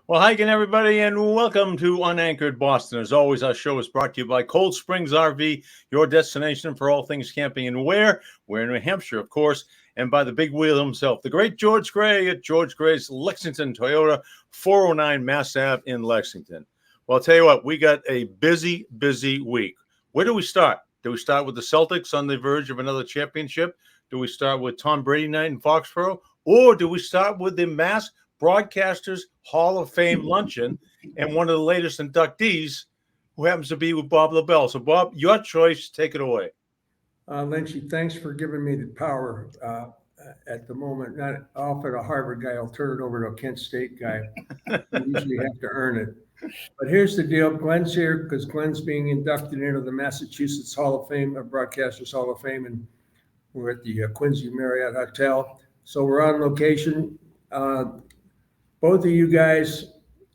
Well, hi again, everybody, and welcome to Unanchored Boston. As always, our show is brought to you by Cold Springs RV, your destination for all things camping and where? We're in New Hampshire, of course, and by the big wheel himself, the great George Gray at George Gray's Lexington Toyota, 409 Mass Ave in Lexington. Well, I'll tell you what, we got a busy week. Where do we start? Do we start with the Celtics on the verge of another championship? Do we start with Tom Brady Night in Foxboro? Or do we start with the Mass Broadcasters Hall of Fame luncheon and one of the latest inductees who happens to be with Bob Lobel? So, Bob, your choice. Take it away. Lynchy, thanks for giving me the power at the moment. Not often a Harvard guy will turn it over to a Kent State guy. You usually have to earn it. But here's the deal. Glenn's here because Glenn's being inducted into the Massachusetts Hall of Fame, Broadcasters Hall of Fame, and we're at the Quincy Marriott Hotel. So we're on location. Both of you guys,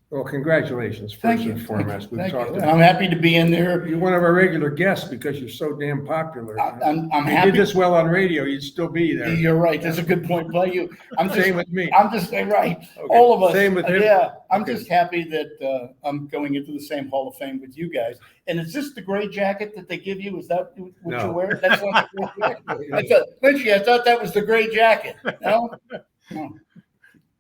well, congratulations first and foremost. We've talked about. I'm happy to be in there. You're one of our regular guests because you're so damn popular. I'm If happy. you did this well on radio, you'd still be there. You're right. That's a good point by you. Same with me. I'm just right. Okay. All of us. Same with him. Yeah. I'm Okay. just happy that I'm going into the same Hall of Fame with you guys. And is this the gray jacket that they give you? Is that what No. you wear? That's not the gray jacket. Lynchy, I thought that was the gray jacket. No? No.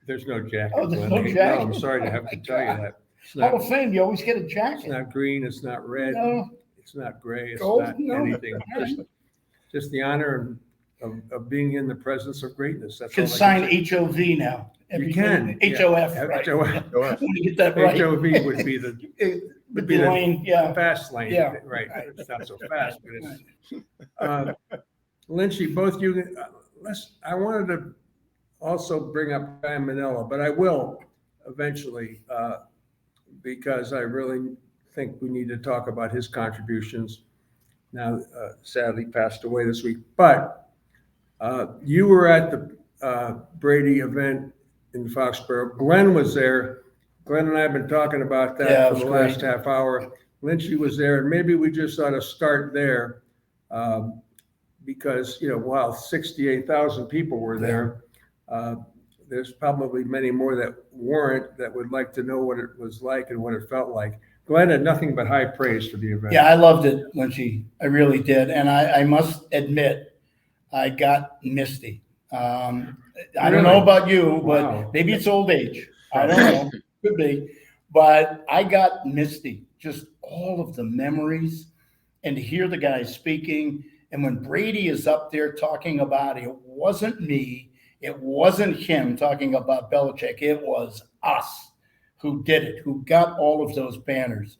There's no jacket. Oh, there's Glenn. no jacket? I'm sorry to have Oh, to my tell you God. that. It's Hall not, of Fame, you always get a it's jacket. not green. It's not red. No. It's not gray. It's Gold? not No. anything. Just the honor of being in the presence of greatness. That's Can all I sign say. HOV now. You can. HOF, Yeah. right. HOF. I want to get that right. HOV would be the With be the the- lane, yeah. fast lane. Yeah. Right. It's not so fast, but it's. Lynchy, both you. I wanted to also bring up Guy Manella, but I will eventually because I really think we need to talk about his contributions. Now, sadly, passed away this week. But you were at the Brady event in Foxboro. Glenn was there. Glenn and I have been talking about that Yeah, it for was the great. last half hour. Lynchy was there, and maybe we just ought to start there because, while 68,000 people were there, there's probably many more that weren't that would like to know what it was like and what it felt like. Glenn had nothing but high praise for the event. Yeah, I loved it, Lynchy. I really did. And I must admit, I got misty. I don't know about you, but Wow. maybe it's old age. I don't know. Could be. But I got misty. Just all of the memories and to hear the guys speaking. And when Brady is up there talking about it wasn't me, it wasn't him talking about Belichick. It was us who did it, who got all of those banners.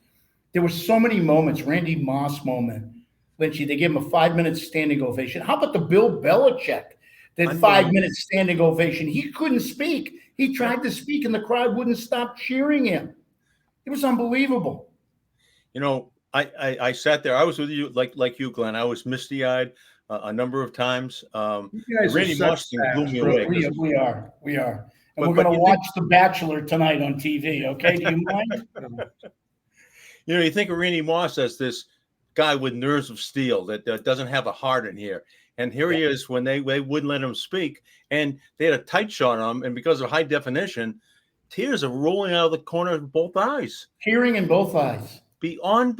There were so many moments, Randy Moss moment, Lynchy, they gave him a 5-minute standing ovation. How about the Bill Belichick? That 5-minute standing ovation. He couldn't speak. He tried to speak and the crowd wouldn't stop cheering him. It was unbelievable. I sat there. I was with you, like you, Glenn. I was misty-eyed a number of times. You guys are Randy such Moss thing blew me fast, away. We are. And But- we're but going to you watch The Bachelor tonight on TV, okay? Do you mind? You think of Randy Moss as this guy with nerves of steel that doesn't have a heart in here. And here he is when they wouldn't let him speak. And they had a tight shot on him. And because of high definition, tears are rolling out of the corner of both eyes. Hearing in both eyes. Beyond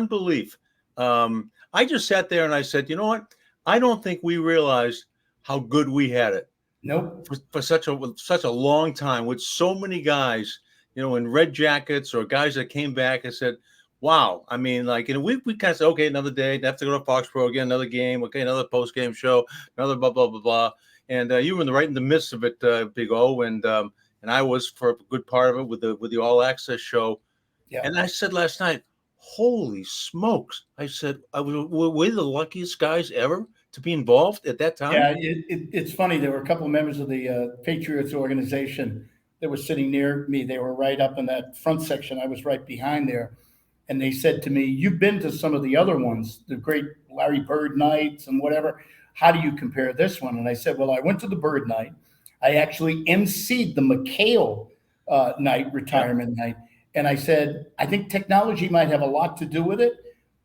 belief. I just sat there and I said, you know what? I don't think we realized how good we had it. Nope. For such a long time with so many guys, in red jackets or guys that came back and said, wow. I mean, we kind of said, okay, another day, have to go to Foxboro again, another game. Okay. Another post-game show, another blah, blah, blah, blah. And you were right in the midst of it, Big O. And I was for a good part of it with the All Access show. Yeah. And I said last night, holy smokes. I said, were we the luckiest guys ever to be involved at that time? Yeah, it's funny. There were a couple of members of the Patriots organization that were sitting near me. They were right up in that front section. I was right behind there. And they said to me, you've been to some of the other ones, the great Larry Bird nights and whatever. How do you compare this one? And I said, well, I went to the Bird night. I actually emceed the McHale night, retirement night. And I said, I think technology might have a lot to do with it.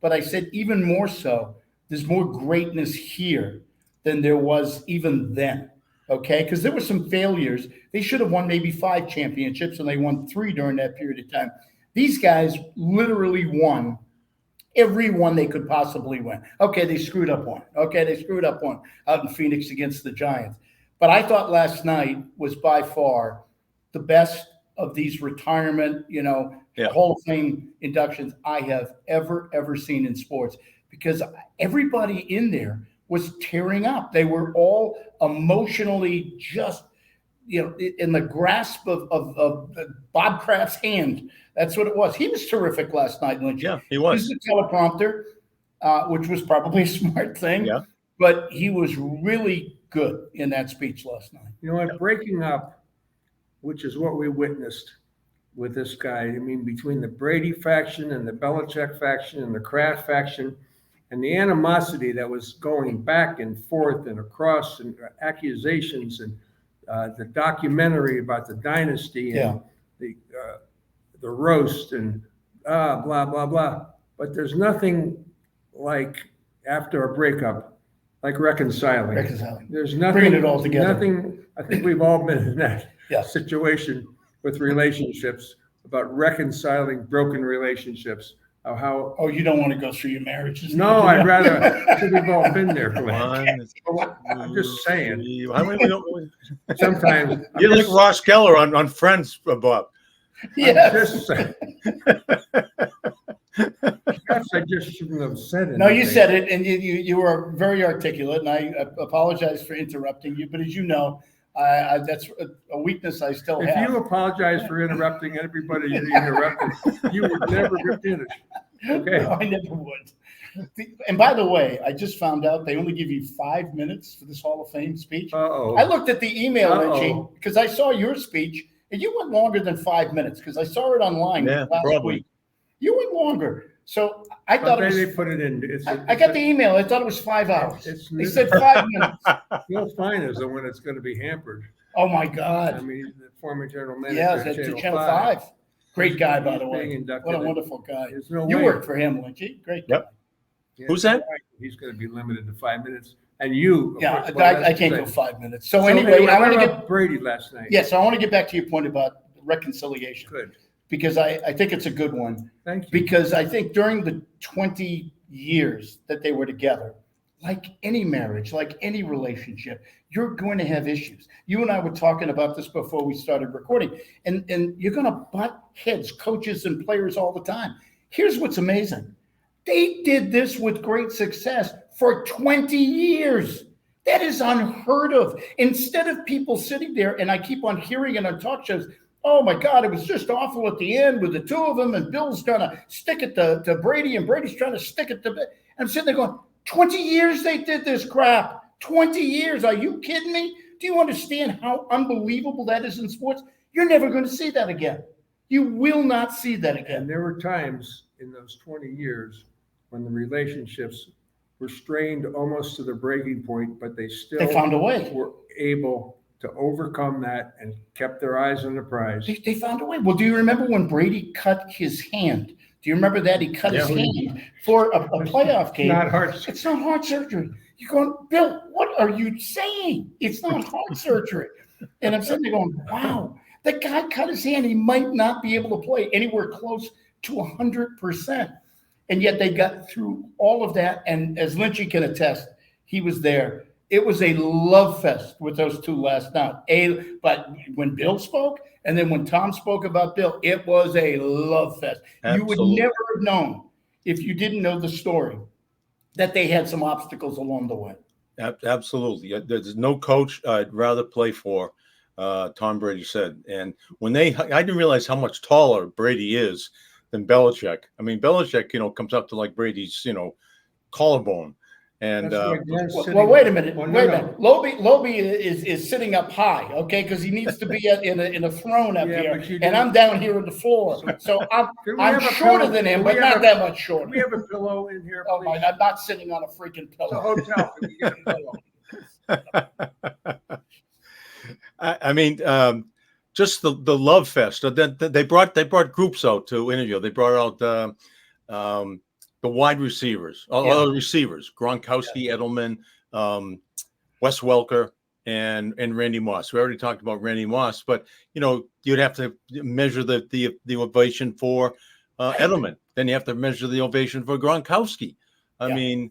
But I said, even more so, there's more greatness here than there was even then. okay? Because there were some failures. They should have won maybe 5 championships, and they won 3 during that period of time. These guys literally won every one they could possibly win. Okay, they screwed up one. Okay, they screwed up one out in Phoenix against the Giants. But I thought last night was by far the best of these retirement, Hall of Fame inductions I have ever seen in sports, because everybody in there was tearing up. They were all emotionally just, in the grasp of Bob Kraft's hand. That's what it was. He was terrific last night, Lynch. Yeah, he was. He used the teleprompter, which was probably a smart thing. Yeah. But he was really good in that speech last night. You know what? Breaking up, which is what we witnessed with this guy. I mean, between the Brady faction and the Belichick faction and the Kraft faction, and the animosity that was going back and forth and across, and accusations, and the documentary about the Dynasty and the roast and blah, blah, blah. But there's nothing like, after a breakup, like reconciling. There's nothing. Bringing it all together. Nothing. I think we've all been in that Yeah. situation with relationships, about reconciling broken relationships. How you don't want to go through your marriages? No, I'd rather. I think we've all been there. One, I'm just saying. two, how many we don't- Sometimes You're like Ross Geller on Friends, Bob. Yeah. Just saying. Perhaps I just shouldn't have said it. No, you said it, and you were very articulate, and I apologize for interrupting you. But as you know, that's a weakness I still If have. you apologize for interrupting everybody you interrupted, you would never get finished. Okay. No, I never would. And by the way, I just found out they only give you 5 minutes for this Hall of Fame speech. Uh-oh. I looked at the email, Richie, Uh-oh. because I saw your speech, and you went longer than 5 minutes, because I saw it online last probably. week. You went longer. So I But thought they it put it in. I got the email. I thought it was 5 hours. They said 5 minutes. You'll find is when it's going to be hampered. Oh, my I God. mean, the former general manager Yeah, of it's Channel, at Channel 5. Great guy, by the He's being way. inducted What a in. wonderful guy. There's no You way. worked for him, Lynchy. Great guy. Yep. Yeah, Who's that? He's going to be limited to 5 minutes. And you. Yeah, well, I can't go say. 5 minutes. So anyway, I want to get Brady last night. yes, I want to get back to your point about reconciliation, Good. because I think it's a good one. Thank you. Because I think during the 20 years that they were together, like any marriage, like any relationship, you're going to have issues. You and I were talking about this before we started recording, and you're going to butt heads, coaches and players all the time. Here's what's amazing. They did this with great success for 20 years. That is unheard of. Instead of people sitting there, and I keep on hearing it on talk shows, oh my God, it was just awful at the end with the two of them, and Bill's trying to stick it to Brady, and Brady's trying to stick it to. And I'm sitting there going, 20 years they did this crap. 20 years. Are you kidding me? Do you understand how unbelievable that is in sports? You're never going to see that again. You will not see that again. And there were times in those 20 years when the relationships were strained almost to the breaking point, but they still They found a way. were able to overcome that and kept their eyes on the prize. They found a way. Well, do you remember when Brady cut his hand? Do you remember that? He cut his hand for a playoff game. Not hard. It's not heart surgery. You're going, Bill, what are you saying? It's not heart surgery. And I'm sitting there going, wow, the guy cut his hand. He might not be able to play anywhere close to 100%. And yet they got through all of that. And as Lynchy can attest, he was there. It was a love fest with those two last night. But when Bill spoke, and then when Tom spoke about Bill, it was a love fest. Absolutely. You would never have known, if you didn't know the story, that they had some obstacles along the way. Absolutely. There's no coach I'd rather play for, Tom Brady said. And when I didn't realize how much taller Brady is than Belichick. I mean, Belichick, comes up to like Brady's, collarbone. And Well, wait a minute. Lobel is sitting up high, okay, because he needs to be in a throne up here, and I'm down here on the floor. So I'm shorter than him, but not that much shorter. Do we have a pillow in here? Oh my! I'm not sitting on a freaking It's a pillow. hotel. Can we get a pillow? I mean, just the love fest. They brought groups out to interview. They brought out the wide receivers, all the receivers, Gronkowski, Edelman, Wes Welker, and Randy Moss. We already talked about Randy Moss, but you'd have to measure the ovation for Edelman. Then you have to measure the ovation for Gronkowski. I mean,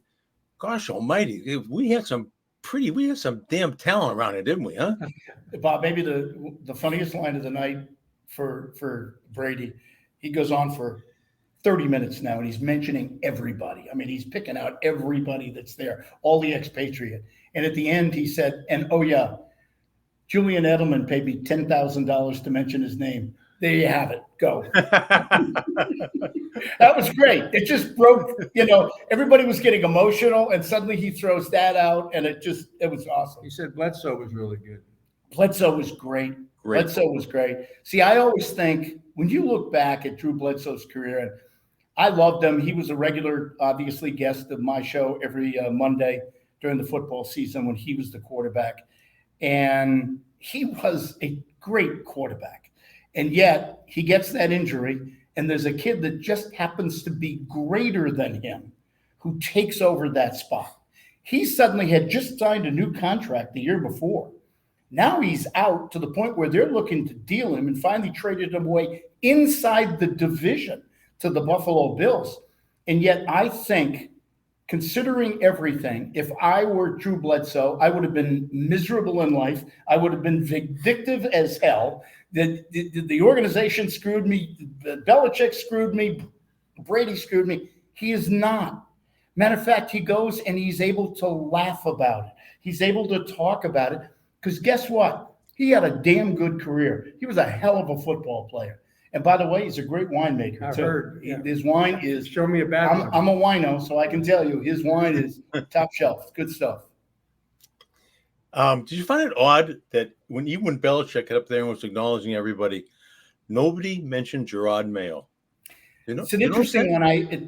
gosh almighty, we had some damn talent around it, didn't we? Huh? Bob, maybe the funniest line of the night for Brady. He goes on for 30 minutes now, and he's mentioning everybody. I mean, he's picking out everybody that's there, all the expatriate. And at the end, he said, and oh yeah, Julian Edelman paid me $10,000 to mention his name. There you have it. Go. That was great. It just broke, everybody was getting emotional, and suddenly he throws that out, and it was awesome. He said Bledsoe was really good. Bledsoe was great. Bledsoe was great. See, I always think when you look back at Drew Bledsoe's career, and I loved him. He was a regular, obviously, guest of my show every Monday during the football season when he was the quarterback. And he was a great quarterback. And yet he gets that injury, and there's a kid that just happens to be greater than him who takes over that spot. He suddenly had just signed a new contract the year before. Now he's out to the point where they're looking to deal him and finally traded him away inside the division to the Buffalo Bills. And yet I think, considering everything, if I were Drew Bledsoe, I would have been miserable in life. I would have been vindictive as hell. The organization screwed me. Belichick screwed me. Brady screwed me. He is not. Matter of fact, he goes and he's able to laugh about it. He's able to talk about it. Because guess what? He had a damn good career. He was a hell of a football player. And by the way, he's a great winemaker. I've too. heard. Yeah. His wine is. Show me a bad I'm a wino, so I can tell you his wine is top shelf. It's good stuff. Did you find it odd that when Belichick got up there and was acknowledging everybody, nobody mentioned Gerard Mayo? It's an interesting one.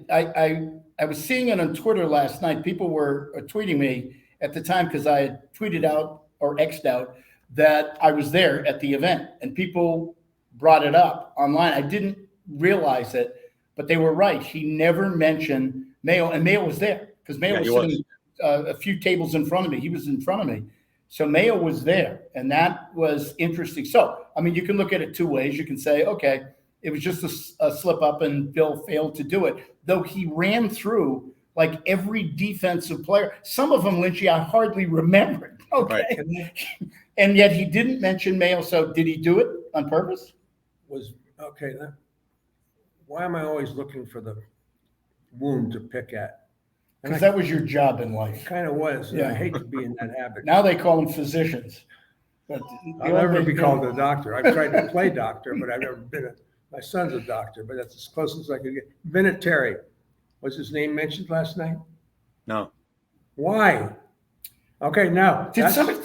I was seeing it on Twitter last night. People were tweeting me at the time because I had tweeted out or X'd out that I was there at the event, and people brought it up online. I didn't realize it, but they were right. He never mentioned Mayo, and Mayo was there because Mayo was sitting a few tables in front of me. He was in front of me. So Mayo was there, and that was interesting. So, I mean, you can look at it two ways. You can say, okay, it was just a slip up and Bill failed to do it, though he ran through like every defensive player. Some of them, Lynchy, I hardly remembered. Okay. Right. And yet he didn't mention Mayo. So did he do it on purpose? Why am I always looking for the wound to pick at? Because that was your job in life. It kind of was. Yeah. I hate to be in that habit. Now they call them physicians. But I'll never be called a doctor. I've tried to play doctor, but I've never been my son's a doctor, but that's as close as I could get. Vinatieri. Was his name mentioned last night? No. Why? Okay, now did somebody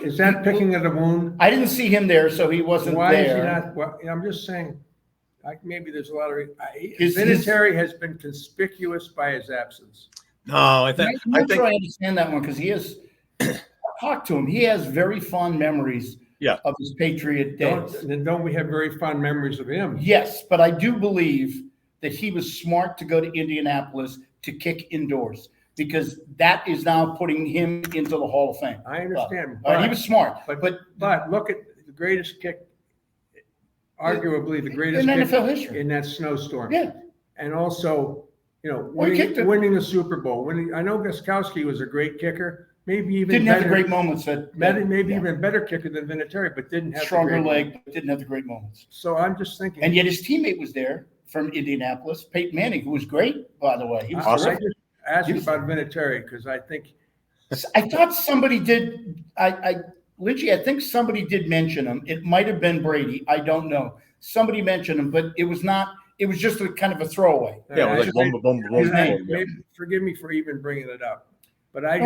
is that picking at a wound? I didn't see him there, so he wasn't Why there. Is he not? Well, I'm just saying. Maybe there's a lot of. Vinatieri has been conspicuous by his absence. No, I think I understand that one because he has talked to him. He has very fond memories. Yeah. Of his Patriot days. Don't we have very fond memories of him? Yes, but I do believe that he was smart to go to Indianapolis to kick indoors because that is now putting him into the Hall of Fame. I understand. But he was smart. But look at the greatest kick, arguably the greatest in kick NFL history in that snowstorm. Yeah. And also, winning the Super Bowl. I know Gostkowski was a great kicker. Maybe even didn't have the great moments even better kicker than Vinatieri, but didn't have stronger leg, but didn't have the great moments. So I'm just thinking. And yet his teammate was there from Indianapolis, Peyton Manning, who was great, by the way. He was awesome. I just asked about Vinatieri because I think I thought somebody did. Lynchy, I think somebody did mention him. It might have been Brady. I don't know. Somebody mentioned him, but it was not. It was just a kind of a throwaway. Yeah, it was like boom. Forgive me for even bringing it up. But I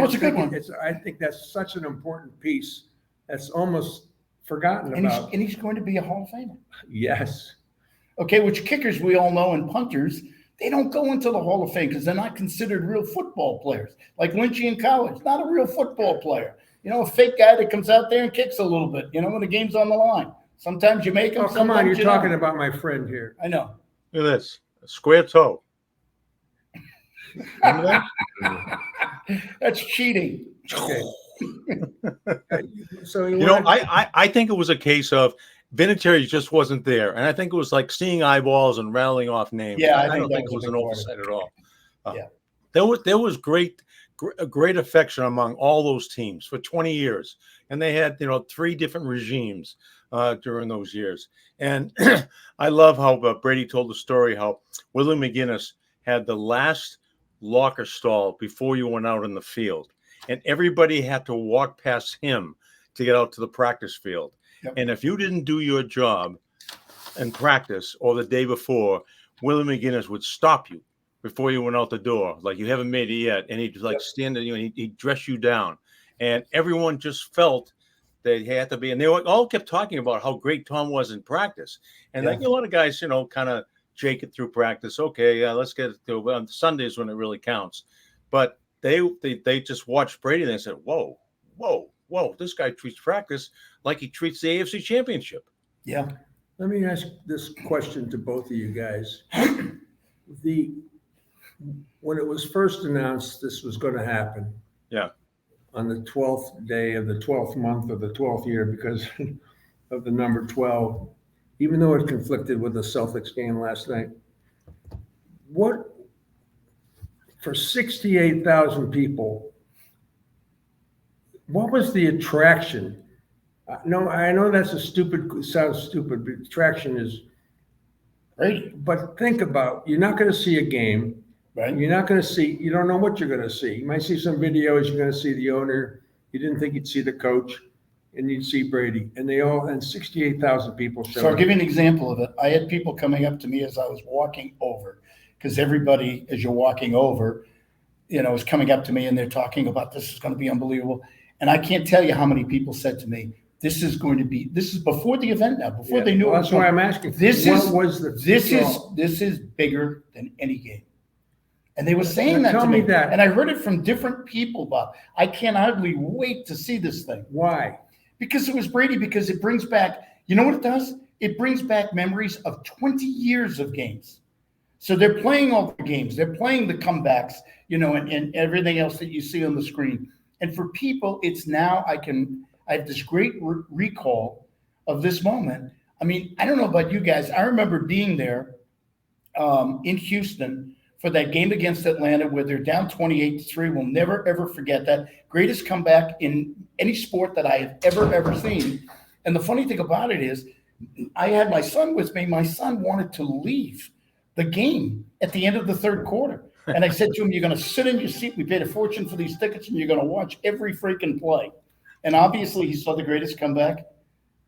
think that's such an important piece that's almost forgotten about. And he's going to be a Hall of Famer. Yes. Okay, which kickers we all know and punters, they don't go into the Hall of Fame because they're not considered real football players. Like Lynchy in college, not a real football player. A fake guy that comes out there and kicks a little bit, when the game's on the line. Sometimes you make him. Oh, come on, you're talking about my friend here. I know. Look at this. A square toe. Remember that? That's cheating. Okay. So You know, I think it was a case of Vinatieri just wasn't there, and I think it was like seeing eyeballs and rattling off names. Yeah, I I think don't that think was it was a an big part of oversight at all. Yeah. There was great affection among all those teams for 20 years, and they had 3 different regimes during those years. And I love how Brady told the story how Willie McGinnis had the last locker stall before you went out in the field, and everybody had to walk past him to get out to the practice field. Yep. And if you didn't do your job in practice or the day before, Willie McGinnis would stop you before you went out the door, like you haven't made it yet, and he'd like stand there, he'd dress you down, and everyone just felt they had to be, and they all kept talking about how great Tom was in practice, and like a lot of guys, kind of jake it through practice. Okay, yeah, let's get it to on Sundays when it really counts, but they just watched Brady and they said, whoa, this guy treats practice like he treats the AFC Championship. Yeah. Let me ask this question to both of you guys. When it was first announced this was going to happen, on the 12th day of the 12th month of the 12th year because of the number 12, even though it conflicted with the Celtics game last night, for 68,000 people, what was the attraction? No, I know sounds stupid, but attraction is Great. But think about, you're not going to see a game. Right. You're not going to see, you don't know what you're going to see. You might see some videos, you're going to see the owner. You didn't think you'd see the coach, and you'd see Brady. And 68,000 people showed up. So I'll give you an example of it. I had people coming up to me as I was walking over, because everybody, as you're walking over, is coming up to me and they're talking about this is going to be unbelievable. And I can't tell you how many people said to me, this is before the event now, before they knew. Well, that's why I'm asking. This is bigger than any game. And they were saying that to me. That. And I heard it from different people, Bob. I can't hardly wait to see this thing. Why? Because it was Brady, because it brings back, you know what it does? It brings back memories of 20 years of games. So they're playing all the games. They're playing the comebacks, and everything else that you see on the screen. And for people, it's now I have this great recall of this moment. I mean, I don't know about you guys. I remember being there in Houston for that game against Atlanta where they're down 28-3. We'll never, ever forget that. Greatest comeback in any sport that I have ever seen. And the funny thing about it is I had my son with me. My son wanted to leave the game at the end of the third quarter. And I said to him, you're going to sit in your seat. We paid a fortune for these tickets, and you're going to watch every freaking play. And obviously, he saw the greatest comeback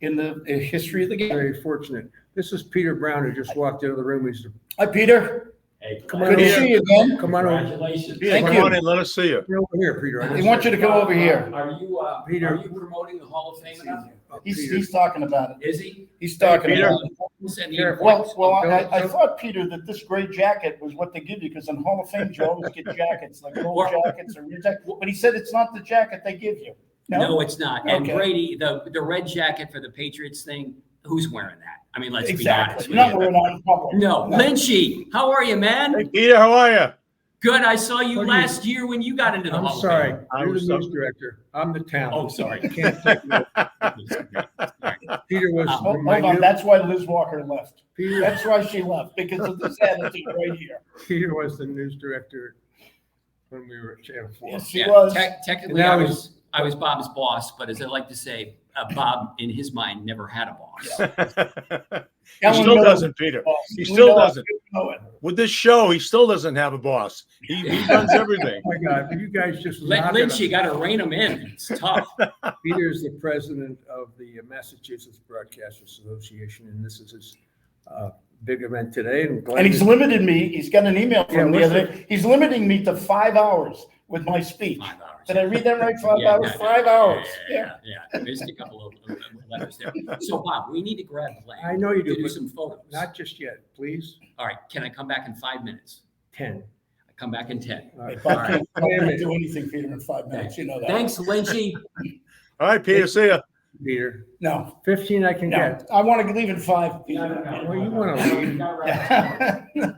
in the history of the game. Very fortunate. This is Peter Brown, who just walked into the room. Hi, Peter. Hey, good to see you again. Come on over. Congratulations. Thank Come you. on in, let us see you. Come over here, Peter. We want you to come over here. Are you Peter. Are you promoting the Hall of Fame now? He's talking about it. Is he? He's talking Peter. about it. Well, I thought, Peter, that this gray jacket was what they give you, because in Hall of Fame, you always get jackets, like gold jackets or red jackets. But he said it's not the jacket they give you. No, it's not. And Okay. Brady, the red jacket for the Patriots thing, who's wearing that? I mean, let's be honest Exactly. with You're not you. wearing out in public. No, Lynchy, how are you, man? Hey, Peter, how are you? Good. I saw you What are you- last year when you got into the I'm Hall sorry. of You're the news director. I'm the talent. Oh, sorry. I can't take no. Peter was. Hold my on. new- That's why Liz Walker left. Peter, That's why she left, because of this attitude right here. Peter was the news director when we were at Channel 4. Yes, she Yeah, was. technically, And now I was Bob's boss, but as I like to say, Bob, in his mind, never had a boss. He still doesn't, Peter. He still doesn't. With this show, he still doesn't have a boss. He runs everything. Oh my God, you guys just. Lynch, you got to rein him in. It's tough. Peter's the president of the Massachusetts Broadcasters Association, and this is his big event today. And he's limited me. He's got an email from the other day. He's limiting me to 5 hours with my speech. 5 hours. Did I read that right? 5 Yeah, hours? yeah, 5 hours. Yeah. Missed a couple of letters there. So, Bob, we need to grab Blaine. I know you do, To do but some photos. not just yet, please. All right. Can I come back in 5 minutes? 10. I come back in 10. All right. If I can't do anything, Peter, in 5 minutes. You know that. Thanks, Lynchy. All right, Peter, see ya. Peter, No. 15 I can No. get. I want to leave in 5. Peter. Well, you want to leave. Yeah.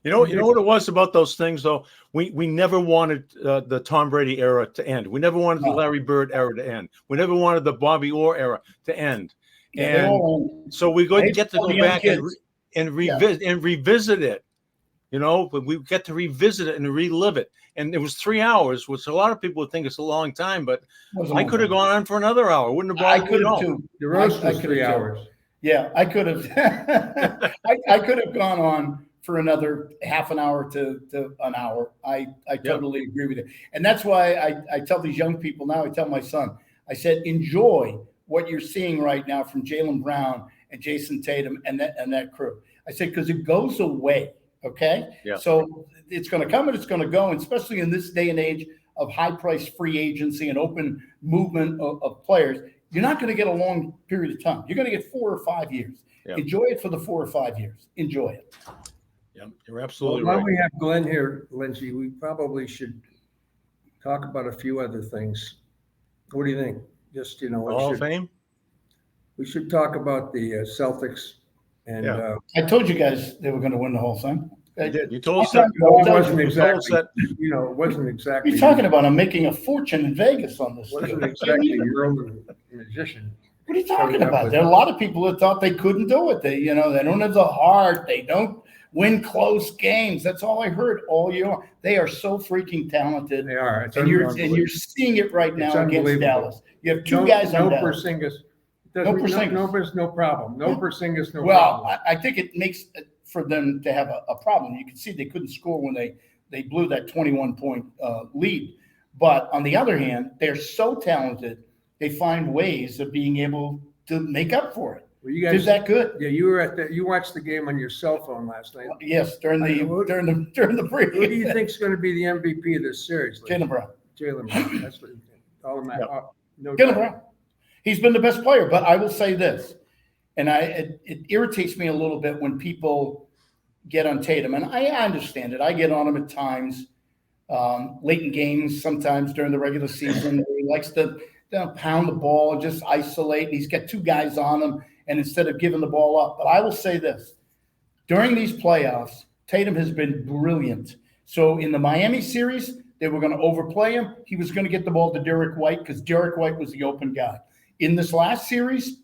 You know what it was about those things, though? We never wanted the Tom Brady era to end. We never wanted the Larry Bird era to end. We never wanted the Bobby Orr era to end. Yeah, And so we get to go back and revisit it. You know, but we get to revisit it and relive it. And it was 3 hours, which a lot of people would think it's a long time, but I could have gone on for another hour. Wouldn't have bothered me at all. Too. The roast was 3 hours. Yeah, I could have. I could have gone on for another half an hour to an hour. I totally agree with you. And that's why I tell these young people now, I tell my son, I said, enjoy what you're seeing right now from Jaylen Brown and Jason Tatum and that crew. I said, because it goes away. Okay. Yeah. So it's going to come and it's going to go. And especially in this day and age of high price free agency and open movement of players, you're not going to get a long period of time. You're going to get 4 or 5 years. Yeah. Enjoy it for the 4 or 5 years. Enjoy it. Yeah, you're absolutely right. While we have Glenn here, Lynchy, we probably should talk about a few other things. What do you think? Just, Hall of Fame? We should talk about the Celtics. And I told you guys they were going to win the whole thing. You did. You told us that. It wasn't exactly. It wasn't exactly. What are you talking about? I'm making a fortune in Vegas on this. It wasn't exactly your own magician. What are you talking about? There are a lot of people that thought they couldn't do it. They don't have the heart. They don't win close games. That's all I heard all year long. They are so freaking talented. They are. And you're seeing it right now against Dallas. You have two guys on Dallas. No Porzingis, no problem. No Porzingis, no problem. Well, I think it makes for them to have a problem. You can see they couldn't score when they blew that 21-point lead. But on the other hand, they're so talented, they find ways of being able to make up for it. Well, you guys did that good. Yeah, you were you watched the game on your cell phone last night. Yes, during the break. Who do you think is going to be the MVP of this series? Jaylen Brown. That's what all of that. No Jaylen Brown. He's been the best player, but I will say this, and it irritates me a little bit when people get on Tatum, and I understand it. I get on him at times, late in games, sometimes during the regular season. He likes to pound the ball and just isolate, and he's got 2 guys on him, and instead of giving the ball up. But I will say this, during these playoffs, Tatum has been brilliant. So in the Miami series, they were going to overplay him. He was going to get the ball to Derek White because Derek White was the open guy. In this last series,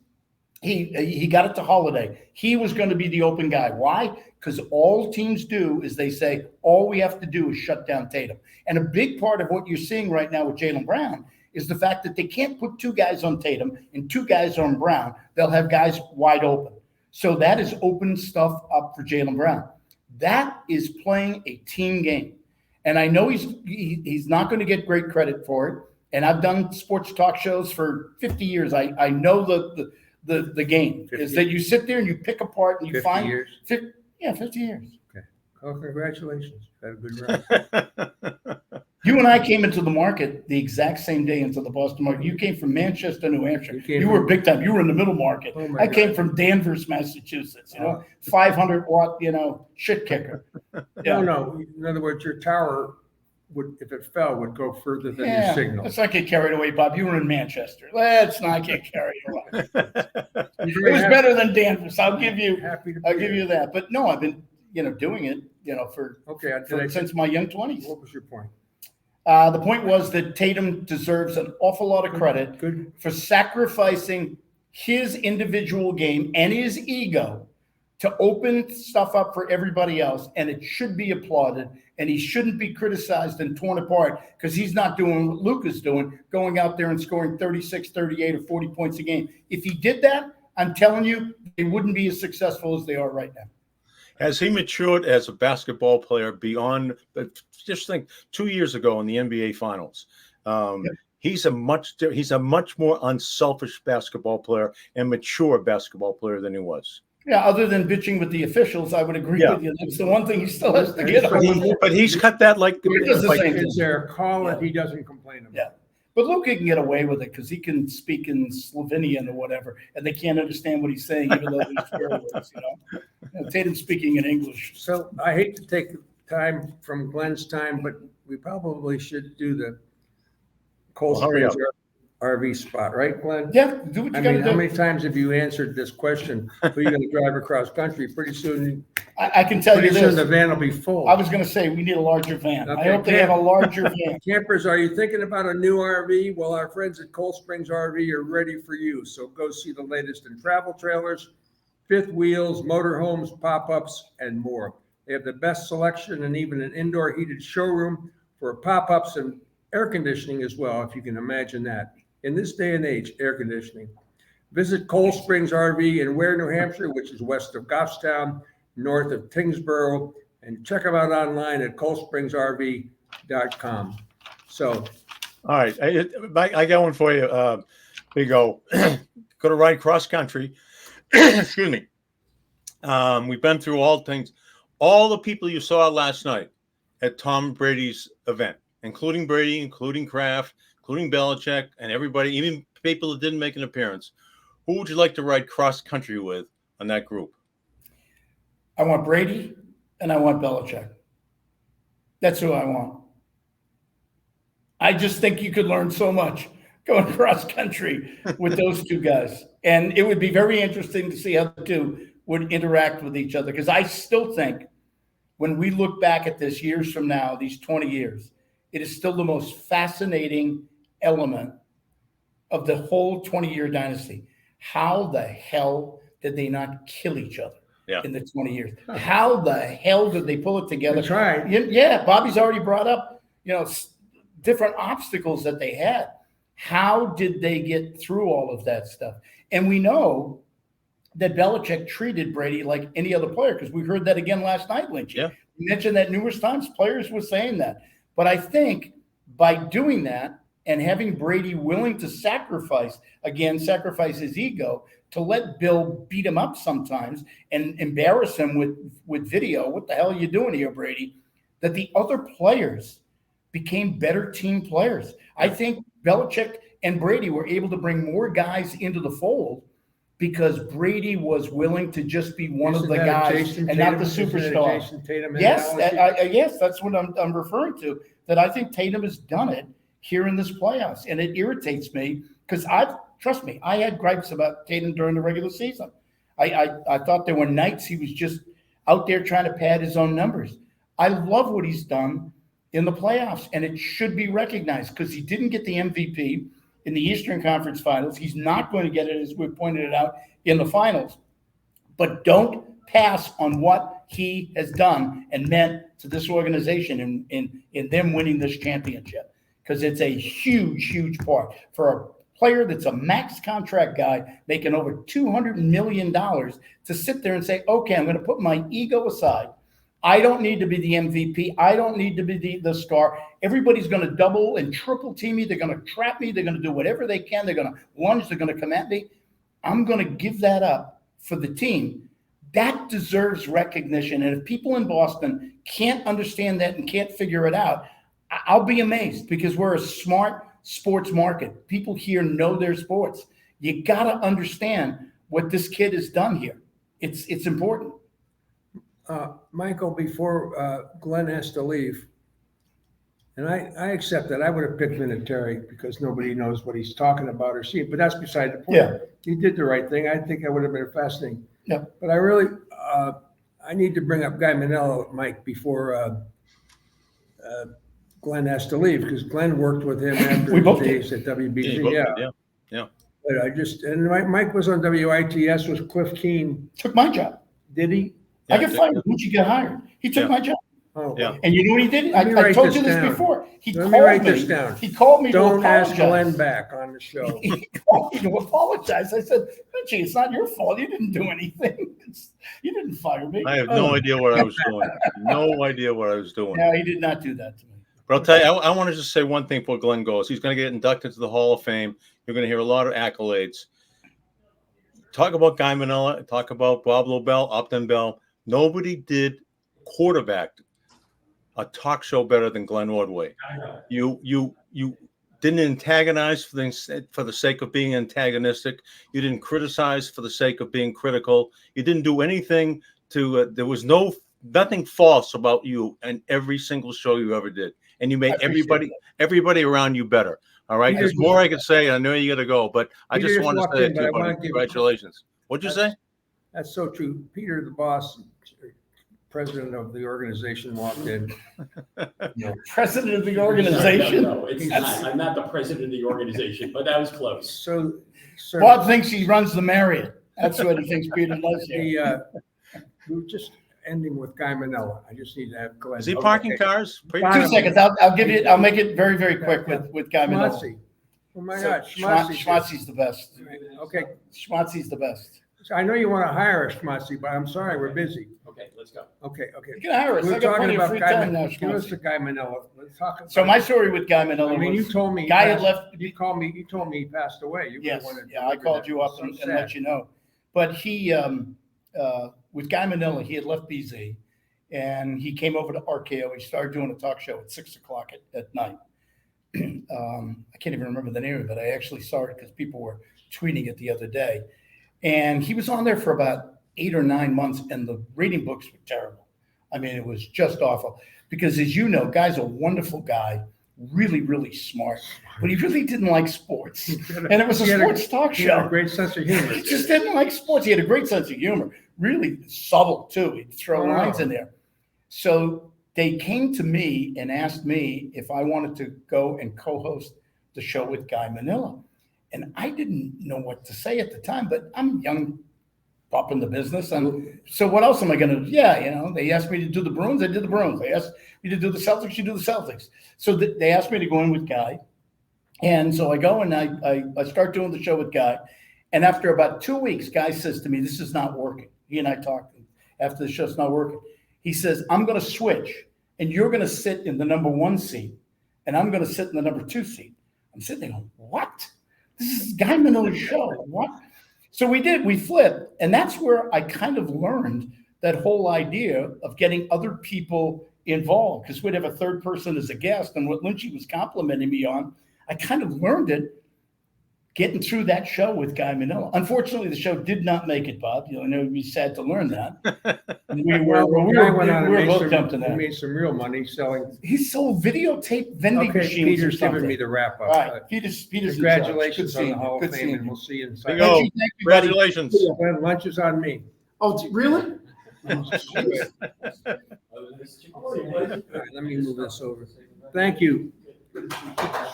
he got it to Holiday. He was going to be the open guy. Why? Because all teams do is they say, all we have to do is shut down Tatum. And a big part of what you're seeing right now with Jaylen Brown is the fact that they can't put 2 guys on Tatum and 2 guys on Brown. They'll have guys wide open. So that is open stuff up for Jaylen Brown. That is playing a team game. And I know he's not going to get great credit for it. And I've done sports talk shows for 50 years. I know the game is that you sit there and you pick apart and you 50 find years. 50 years. Okay. Oh, congratulations. Had a good run. You and I came into the market the exact same day into the Boston market. You came from Manchester, New Hampshire. You were big time. You were in the middle market. Oh I came from Danvers, Massachusetts. 500-watt, shit kicker. Yeah. No. In other words, your tower would, if it fell, would go further than your signal. Let's not get carried away, Bob. You were in Manchester. Let's not get carried away. It was better than Danvers. I'll give you that. But no, I've been doing it since my young 20s. What was your point? The point was that Tatum deserves an awful lot of credit for sacrificing his individual game and his ego to open stuff up for everybody else, and it should be applauded, and he shouldn't be criticized and torn apart because he's not doing what Luka's doing, going out there and scoring 36, 38, or 40 points a game. If he did that, I'm telling you, they wouldn't be as successful as they are right now. Has he matured as a basketball player beyond, just think 2 years ago in the NBA Finals, he's a much more unselfish basketball player and mature basketball player than he was. Yeah, other than bitching with the officials, I would agree with you. That's the one thing he still has to get over. But he's cut that Is there a call that he doesn't complain about? Yeah. But Luka can get away with it because he can speak in Slovenian or whatever, and they can't understand what he's saying, even though he's swear words, Tatum's speaking in English. So I hate to take time from Glenn's time, but we probably should do the Cold Springs RV spot, right, Glenn? Yeah, do what you I gotta mean, how do. many times have you answered this question? Who are you going to drive across country? Pretty soon I can tell you Pretty soon the this. van will be full. I was gonna say, we need a larger van. I Okay, hope they have a larger van. Campers, are you thinking about a new RV? Well, our friends at Cold Springs RV are ready for you. So go see the latest in travel trailers, fifth wheels, motorhomes, pop-ups, and more. They have the best selection and even an indoor heated showroom for pop-ups and air conditioning as well, if you can imagine that. In this day and age, air conditioning. Visit Cold Springs RV in Ware, New Hampshire, which is west of Goffstown, north of Tingsboro, and check them out online at coldspringsrv.com. So, All right, I got one for you. Big O. Go to ride cross country. Excuse me. We've been through all things. All the people you saw last night at Tom Brady's event, including Brady, including Kraft, including Belichick, and everybody, even people that didn't make an appearance. Who would you like to ride cross country with on that group? I want Brady and I want Belichick. That's who I want. I just think you could learn so much going cross country with those two guys. And it would be very interesting to see how the two would interact with each other. Because I still think when we look back at this years from now, these 20 years, it is still the most fascinating element of the whole 20-year dynasty. How the hell did they not kill each other in the 20 years? How the hell did they pull it together? that's right. Yeah, Bobby's already brought up, different obstacles that they had. How did they get through all of that stuff? And we know that Belichick treated Brady like any other player, because we heard that again last night, Lynch. Yeah. We mentioned that numerous times. Players were saying that. But I think by doing that and having Brady willing to sacrifice his ego, to let Bill beat him up sometimes and embarrass him with video. What the hell are you doing here, Brady? That the other players became better team players. I think Belichick and Brady were able to bring more guys into the fold because Brady was willing to just be one of the guys and not the superstar. Yes, that's what I'm referring to. That I think Tatum has done it here in this playoffs, and it irritates me because trust me, I had gripes about Tatum during the regular season. I thought there were nights he was just out there trying to pad his own numbers. I love what he's done in the playoffs, and it should be recognized because he didn't get the MVP in the Eastern Conference Finals. He's not going to get it, as we pointed it out, in the finals. But don't pass on what he has done and meant to this organization in them winning this championship, because it's a huge, huge part for a player that's a max contract guy making over $200 million to sit there and say, okay, I'm going to put my ego aside. I don't need to be the MVP. I don't need to be the star. Everybody's going to double and triple team me. They're going to trap me. They're going to do whatever they can. They're going to lunge. They're going to come at me. I'm going to give that up for the team. That deserves recognition. And if people in Boston can't understand that and can't figure it out, I'll be amazed, because we're a smart sports market. People here know their sports. You got to understand what this kid has done here. It's important. Michael, before Glenn has to leave, and I accept that I would have picked Vinatieri because nobody knows what he's talking about or seeing, but that's beside the point. Yeah. He did the right thing. I think I would have been fascinating. Yeah. But I really, I need to bring up Guy Manella, Mike, before Glenn has to leave, because Glenn worked with him after We both the days at WBC. Yeah. But Mike was on WITS with Cliff Keen. Took my job. Did he? I get fired. Who'd you get hired? He took my job. Oh, Yeah. And you know what he did? I told you this before. He Let called me write me. this down. He called me Don't to ask apologize. Glenn back on the show. He called me to apologize. I said, Richie, it's not your fault. You didn't do anything. You didn't fire me. I have no idea what I was doing. No idea what I was doing. No, he did not do that to me. But I'll tell you, I want to just say one thing before Glenn goes. He's going to get inducted to the Hall of Fame. You're going to hear a lot of accolades. Talk about Guy Manella. Talk about Bob Lobel, Upton Bell. Nobody did quarterback a talk show better than Glenn Ordway. You didn't antagonize for the sake of being antagonistic. You didn't criticize for the sake of being critical. You didn't do anything to. There was nothing false about you in every single show you ever did, and you made everybody around you better. All right, Peter there's just- more I could say. I know you got to go, but I Peter just just want to walked say in, it but to I you, buddy. wanna give- Congratulations. What'd you say? That's so true. Peter, the boss, president of the organization, walked in. President of the organization. No, it's not. I'm not the president of the organization, but that was close. So, sir, Bob thinks he runs the Marriott. That's what he thinks Peter does here. we were just ending with Guy Manella. I just need to have Glenn. Is he parking cars? 2 seconds. I'll make it very, very quick with Guy Manella. Schmatzy. Oh my So God, Schmatzy. Schmatzy's the best. Okay, Schmatzy's the best. so I know you want to hire a Schmatzy, but I'm sorry, we're busy. Okay, let's go. Okay. You can hire us. We're I got talking plenty of about free Guy time now, Manella. Give us Schmatzy. the Guy Manella. Let's talk about. So my story with Guy Manella I mean, you was, told me. Guy had left. You told me he passed away. You Yes, wanted to yeah, I deliver called that. you up So and sad. let you know. But he, with Guy Manella, he had left BZ and he came over to RKO. He started doing a talk show at 6 o'clock at night. I can't even remember the name of it. I actually saw it because people were tweeting it the other day. And he was on there for about 8 or 9 months and the rating books were terrible. I mean, it was just awful because, as you know, Guy's a wonderful guy, really, really smart, but he really didn't like sports. And it was a sports talk He had a show. great sense of humor. He just didn't like sports. He had a great sense of humor, really subtle too. He'd throw Wow. lines in there. So they came to me and asked me if I wanted to go and co-host the show with Guy Manella. And I didn't know what to say at the time, but I'm young up in the business. And so what else am I going to do? Yeah, they asked me to do the Bruins. I did the Bruins. They asked me to do the Celtics. You do the Celtics. So they asked me to go in with Guy. And so I go and I start doing the show with Guy. And after about 2 weeks, Guy says to me, this is not working. He and I talked after the show's not working. He says, I'm going to switch and you're going to sit in the number 1 seat and I'm going to sit in the number 2 seat. I'm sitting there going, what? This is Guy Manella's show. What? So we flipped. And that's where I kind of learned that whole idea of getting other people involved because we'd have a third person as a guest. And what Lynch was complimenting me on, I kind of learned it getting through that show with Guy Manella. Unfortunately, the show did not make it, Bob. I know you'd be sad to learn that. We were both jumped in He that. made some real money selling. He sold videotape vending Okay, machines. Peter's or something. giving me the wrap up. All right, Peter's Congratulations on Good the seeing Hall you. of Good Fame, seeing and you. we'll see you There inside. you go. Thank you, buddy. Congratulations. Glenn, lunch is on me. Oh, really? All right, let me move this over. Thank you.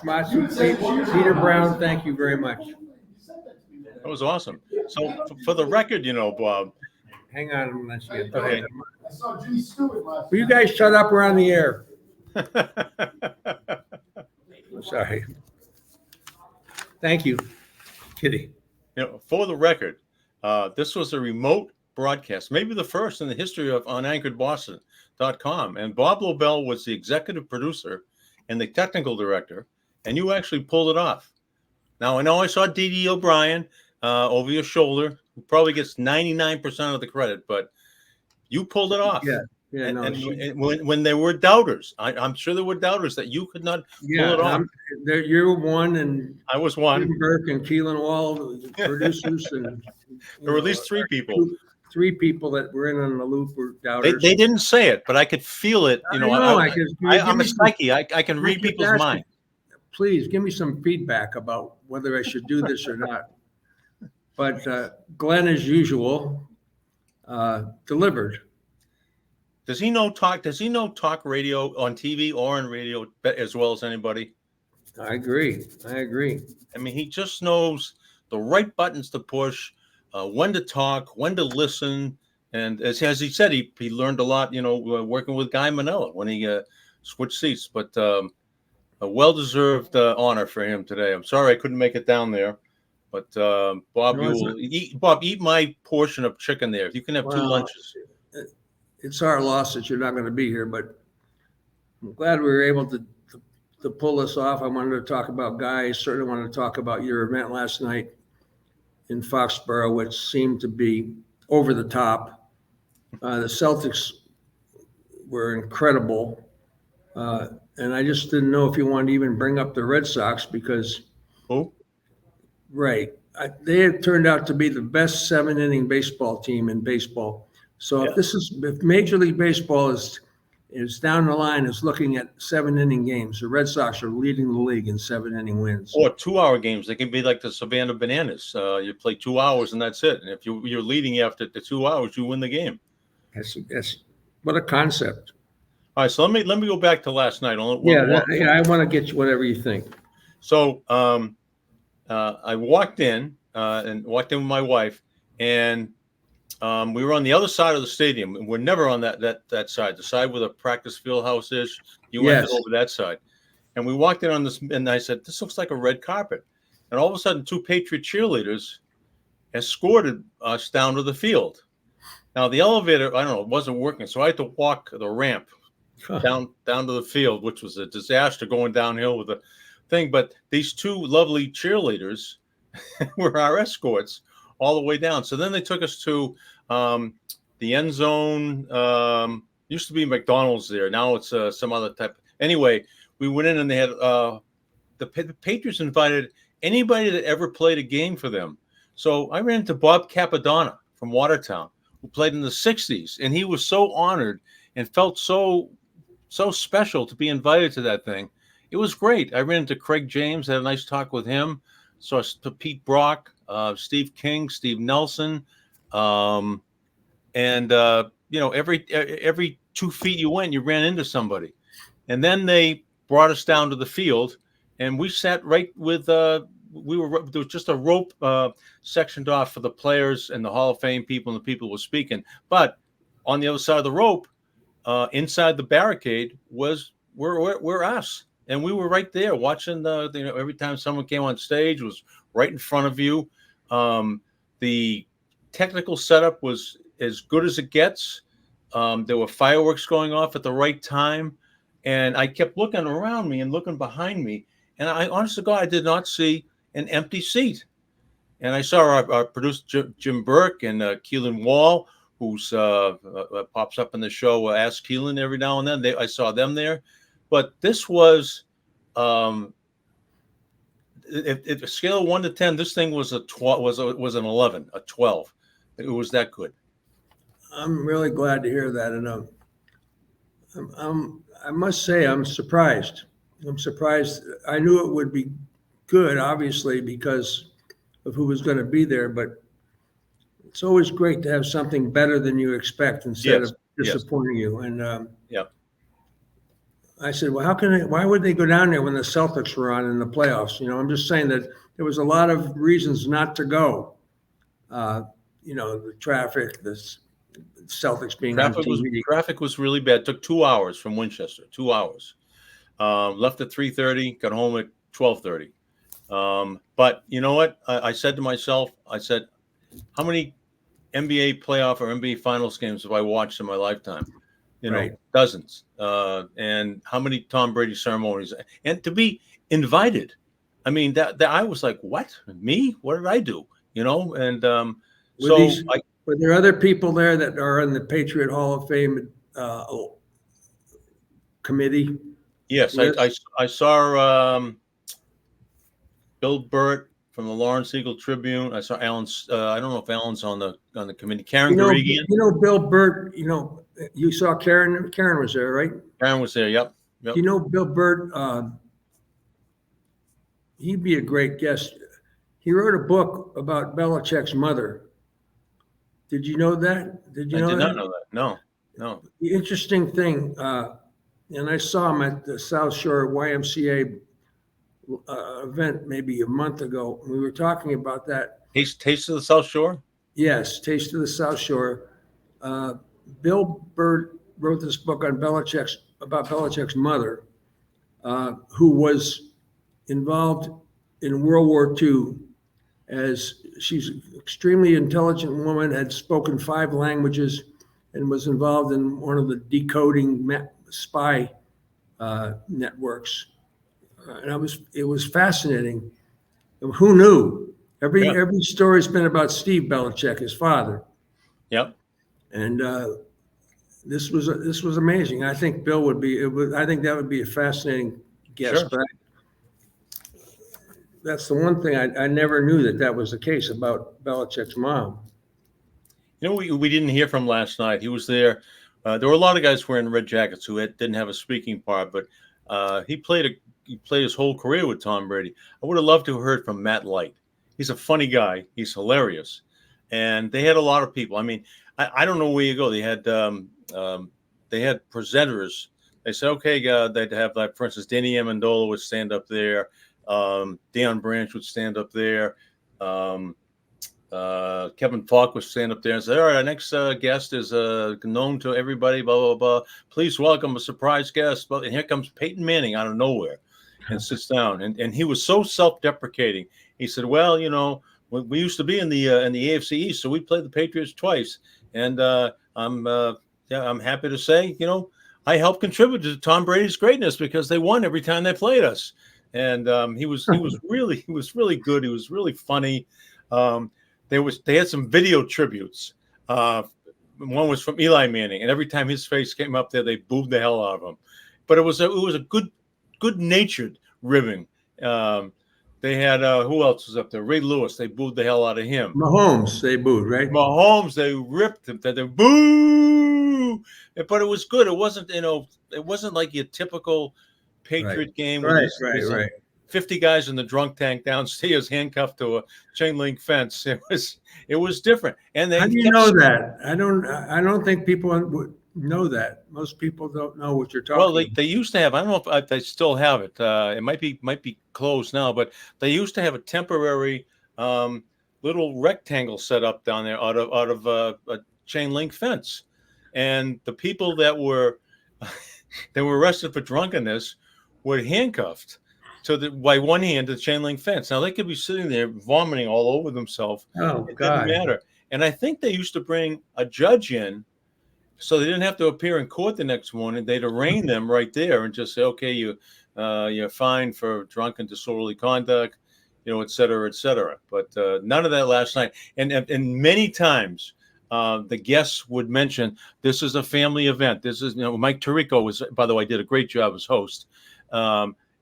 Schmatzy, Peter Brown, thank you very much. That was awesome. So for the record, Bob. Hang on a minute. Okay. I saw Jimmy Stewart last Will you guys shut up? We're on the air. Sorry. Thank you, Kitty. For the record, this was a remote broadcast, maybe the first in the history of unanchoredboston.com. And Bob Lobel was the executive producer and the technical director, and you actually pulled it off. Now, I know I saw Dee O'Brien over your shoulder, who probably gets 99% of the credit, but you pulled it off. Yeah. Yeah, no, And when there were doubters, I'm sure there were doubters that you could not pull it off. You're one, and I was one. Stephen Burke and Keelan Wall, the producers, and There were at least 3 people. 3 people that were in on the loop were They doubters. didn't say it, but I could feel it. I know, I'm a psyche. I can read keep people's asking. mind. Please give me some feedback about whether I should do this or not. But Glenn, as usual, delivered. Does he know talk radio on TV or on radio as well as anybody? I agree. I mean, he just knows the right buttons to push, when to talk, when to listen. And as he said, he learned a lot, working with Guy Manella when he switched seats. But a well-deserved honor for him today. I'm sorry I couldn't make it down there. But Bob, eat my portion of chicken there. You can have 2 lunches. It's our loss that you're not going to be here, but I'm glad we were able to pull this off. I wanted to talk about Guy. I certainly wanted to talk about your event last night in Foxboro, which seemed to be over the top. The Celtics were incredible. And I just didn't know if you wanted to even bring up the Red Sox because right. They had turned out to be the best 7-inning baseball team in baseball. So if Major League Baseball is is down the line is looking at 7-inning games. The Red Sox are leading the league in 7-inning wins. Or 2-hour games. They can be like the Savannah Bananas. You play 2 hours and that's it. And if you're leading after the 2 hours, you win the game. That's what a concept. All right, so let me go back to last night. I want to get you whatever you think. So I walked in with my wife, and we were on the other side of the stadium. We're never on that side, the side where the practice field house is. You went over that side. And we walked in on this, and I said, this looks like a red carpet. And all of a sudden, 2 Patriot cheerleaders escorted us down to the field. Now, the elevator, I don't know, it wasn't working. So I had to walk the ramp down to the field, which was a disaster going downhill with the thing. But these 2 lovely cheerleaders were our escorts all the way down. So then they took us to the end zone. Used to be McDonald's there. Now it's some other type. Anyway, we went in and they had the Patriots invited anybody that ever played a game for them. So I ran into Bob Capadonna from Watertown, who played in the 60s. And he was so honored and felt so special to be invited to that thing. It was great. I ran into Craig James, had a nice talk with him. So to Pete Brock, Steve King, Steve Nelson. And, every 2 feet you went, you ran into somebody. And then they brought us down to the field, and we sat right with there was just a rope sectioned off for the players and the Hall of Fame people, and the people who were speaking. But on the other side of the rope, inside the barricade were us, and we were right there watching every time someone came on stage was right in front of you. The technical setup was as good as it gets. There were fireworks going off at the right time. And I kept looking around me and looking behind me. And I, honest to God, I did not see an empty seat. And I saw our producer, Jim Burke, and Keelan Wall, who's pops up in the show, Ask Keelan every now and then. I saw them there. But this was, if a scale of 1 to 10, this thing was an 11, a 12. It was that good. I'm really glad to hear that. And I must say, I'm surprised. I'm surprised. I knew it would be good, obviously, because of who was going to be there. But it's always great to have something better than you expect instead of disappointing you. And I said, well, why would they go down there when the Celtics were on in the playoffs? I'm just saying that there was a lot of reasons not to go. The traffic, the Celtics being on TV. Traffic was really bad. It took 2 hours from Winchester, 2 hours. Left at 3:30, got home at 12:30. But you know what? I said to myself, how many NBA playoff or NBA finals games have I watched in my lifetime? Dozens. And how many Tom Brady ceremonies? And to be invited. I mean, that I was like, what? Me? What did I do? Were there other people there that are in the Patriot Hall of Fame committee? Yes, I saw Bill Burt from the Lawrence Eagle Tribune. I saw Alan. I don't know if Alan's on the committee. Karen Garrigian. Bill Burt. You saw Karen. Karen was there, right? Karen was there. Yep. Bill Burt. He'd be a great guest. He wrote a book about Belichick's mother. Did you know that? I did not know that. No. The interesting thing, and I saw him at the South Shore YMCA event maybe a month ago. We were talking about that. Taste of the South Shore? Yes, Taste of the South Shore. Bill Burt wrote this book on about Belichick's mother, who was involved in World War II. As she's an extremely intelligent woman, had spoken 5 languages, and was involved in one of the decoding spy networks. And it was fascinating. Who knew? Every story's been about Steve Belichick, his father. Yep. And this was amazing. I think Bill would be. I think that would be a fascinating guest. Sure. But that's the one thing I never knew that was the case about Belichick's mom. We didn't hear from last night. He was there There were a lot of guys wearing red jackets who didn't have a speaking part, but he played his whole career with Tom Brady. I would have loved to have heard from Matt Light. He's a funny guy. He's hilarious, and they had a lot of people. I mean, I don't know where you go. They had presenters. They said, okay, they'd have, like, for instance, Danny Amendola would stand up there. Deion Branch would stand up there. Kevin Falk would stand up there and say, all right, our next guest is known to everybody, blah, blah, blah. Please welcome a surprise guest. And here comes Peyton Manning out of nowhere and sits down. And he was so self-deprecating. He said, well, we used to be in the AFC East, so we played the Patriots twice. And I'm happy to say, I helped contribute to Tom Brady's greatness because they won every time they played us. And he was really good. He was really funny. They had some video tributes. One was from Eli Manning, and every time his face came up there, they booed the hell out of him. But it was a good-natured ribbing. They had who else was up there? Ray Lewis. They booed the hell out of him. Mahomes, they booed, right? Mahomes, they ripped him. They boo. But it was good. It wasn't, it wasn't like your typical Patriot game. Right. 50 guys in the drunk tank downstairs, handcuffed to a chain link fence. It was different. And How do you know that? I don't think people would know that. Most people don't know what you're talking Well, about. they used to have. I don't know if they still have it. It might be closed now, but they used to have a temporary little rectangle set up down there out of a chain link fence, and the people that were arrested for drunkenness were handcuffed by one hand to the chain link fence. Now they could be sitting there vomiting all over themselves. Oh, It God. didn't matter. And I think they used to bring a judge in, so they didn't have to appear in court the next morning. They'd arraign them right there and just say, okay, you're fined for drunken disorderly conduct, et cetera, et cetera. But none of that last night. And many times the guests would mention, this is a family event. This is, Mike Tirico by the way, did a great job as host.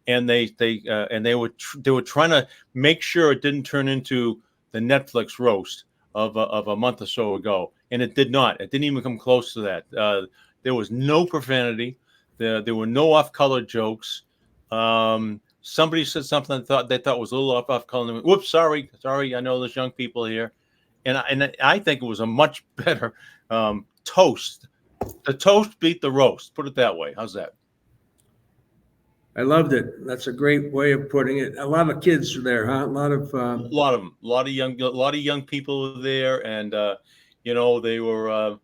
And they were trying to make sure it didn't turn into the Netflix roast of a month or so ago, and it did not. It didn't even come close to that. There was no profanity. There were no off-color jokes. Somebody said something they thought was a little off-color. Whoops, sorry. I know there's young people here, and I think it was a much better toast. The toast beat the roast. Put it that way. How's that? I loved it. That's a great way of putting it. A lot of kids were there, huh? A lot of them. A lot of young people were there, and they were,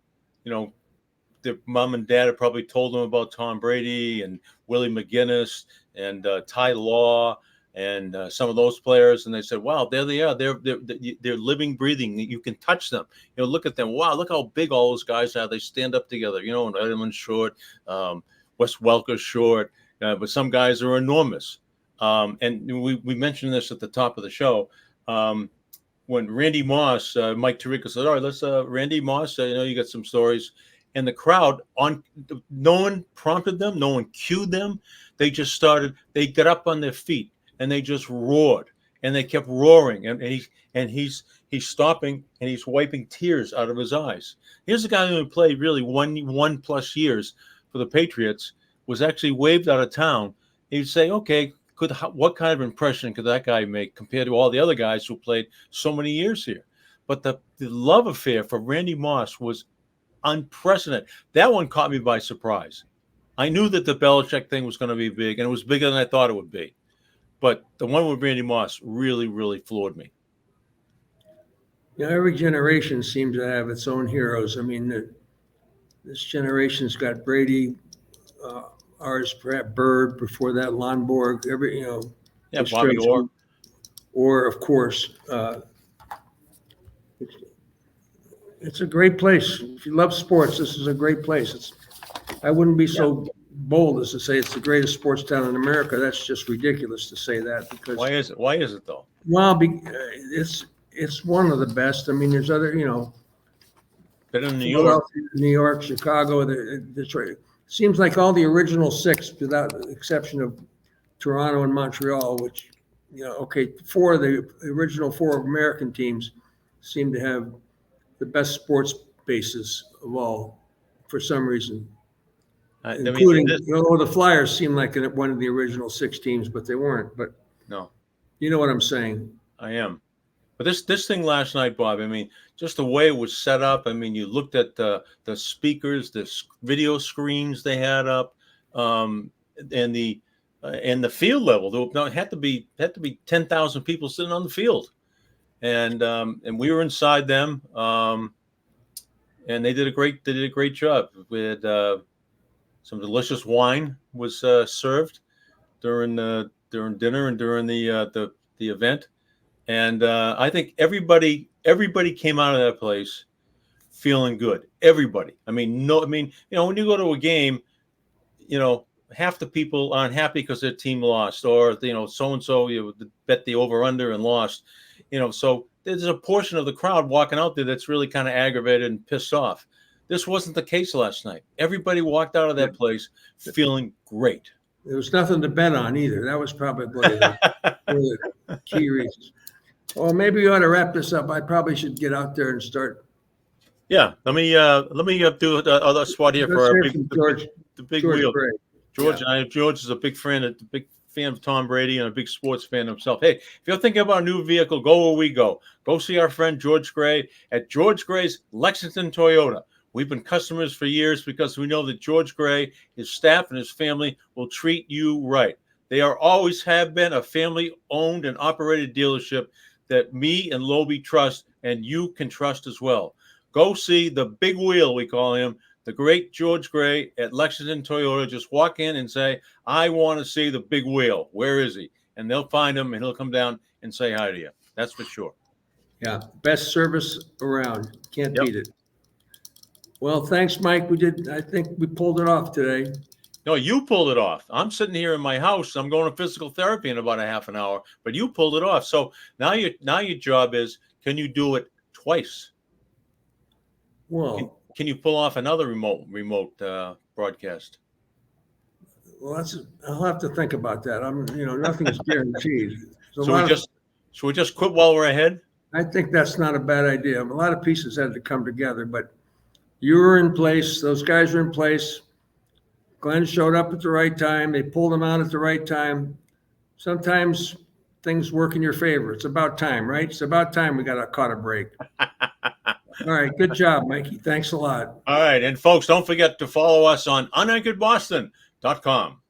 their mom and dad had probably told them about Tom Brady and Willie McGinnis and Ty Law and some of those players, and they said, "Wow, there they are. They're living, breathing. You can touch them. Look at them. Wow, look how big all those guys are. They stand up together. And Edelman's short, Wes Welker's short." But some guys are enormous. And we mentioned this at the top of the show. When Randy Moss, Mike Tirico said, all right, let's, Randy Moss, you got some stories. And the crowd, no one prompted them, no one cued them. They just they got up on their feet and they just roared. And they kept roaring. And he's stopping and he's wiping tears out of his eyes. Here's a guy who played really one plus years for the Patriots, was actually waved out of town. He'd say, okay, what kind of impression could that guy make compared to all the other guys who played so many years here? But the love affair for Randy Moss was unprecedented. That one caught me by surprise. I knew that the Belichick thing was going to be big, and it was bigger than I thought it would be. But the one with Randy Moss really, really floored me. Every generation seems to have its own heroes. I mean, this generation's got Brady, ours perhaps Bird, before that Lonborg, Bobby Orr. Or of course, it's a great place. If you love sports, this is a great place. I wouldn't be so bold as to say it's the greatest sports town in America. That's just ridiculous to say that. Because why is it though? Well, it's one of the best. I mean, there's other, better than New York, Chicago, Detroit. Seems like all the original six, without the exception of Toronto and Montreal, which, the original four American teams seem to have the best sports bases of all for some reason. I mean, Including, the Flyers seemed like one of the original 6 teams, but they weren't. But no, you know what I'm saying. I am. But this thing last night, Bob, I mean, just the way it was set up. I mean, you looked at the speakers, the video screens they had up, and the field level. There had to be 10,000 people sitting on the field, and we were inside them, and they did a great job. We had some delicious wine was served during dinner and during the event. And I think everybody came out of that place feeling good. Everybody. I mean, when you go to a game, half the people aren't happy because their team lost, or so and so bet the over under and lost. So there's a portion of the crowd walking out there that's really kind of aggravated and pissed off. This wasn't the case last night. Everybody walked out of that place feeling great. There was nothing to bet on either. That was probably one of the key reasons. Well, maybe we ought to wrap this up. I probably should get out there and start. Yeah, let me do the other spot here for our the big wheel. George is a big fan of Tom Brady and a big sports fan himself. Hey, if you're thinking about a new vehicle, go where we go. Go see our friend George Gray at George Gray's Lexington Toyota. We've been customers for years because we know that George Gray, his staff, and his family will treat you right. They always have been a family-owned and operated dealership that me and Lobel trust, and you can trust as well. Go see the big wheel, we call him, the great George Gray at Lexington Toyota. Just walk in and say, I want to see the big wheel. Where is he? And they'll find him, and he'll come down and say hi to you. That's for sure. Yeah, best service around. Can't beat it. Well, thanks, Mike. I think we pulled it off today. No, you pulled it off. I'm sitting here in my house. I'm going to physical therapy in about a half an hour, but you pulled it off. So now your job is, can you do it twice? Well, can you pull off another remote broadcast? Well, I'll have to think about that. Nothing's guaranteed. So we just quit while we're ahead? I think that's not a bad idea. A lot of pieces had to come together, but you were in place. Those guys were in place. Glenn showed up at the right time. They pulled him out at the right time. Sometimes things work in your favor. It's about time, right? It's about time we caught a break. All right. Good job, Mikey. Thanks a lot. All right. And folks, don't forget to follow us on unanchoredboston.com.